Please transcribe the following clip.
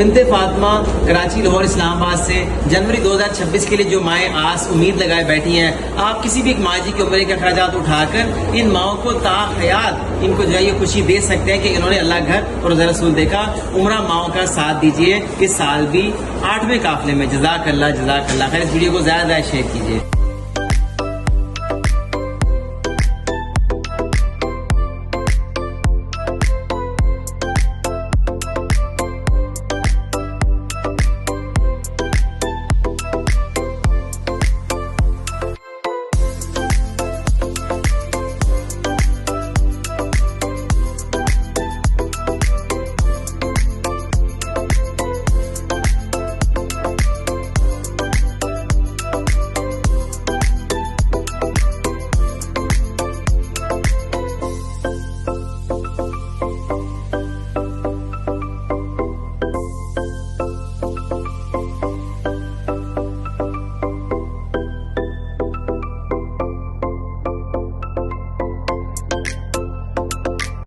बिनते फातिमा कराची, लाहौर, इस्लामाबाद से जनवरी 2026 के लिए जो माएँ आस उम्मीद लगाए बैठी हैं, आप किसी भी एक माँ जी के उम्र के अखराजात उठाकर इन माओं को ताहयात इनको जो है ये खुशी दे सकते हैं कि इन्होंने अल्लाह घर और रोज़ा रसूल देखा। उम्रा माओं का साथ दीजिए इस साल भी 8वें काफिले में। जज़ाकल्लाह जज़ाकल्लाह खैर। इस वीडियो को ज़्यादा शेयर कीजिए।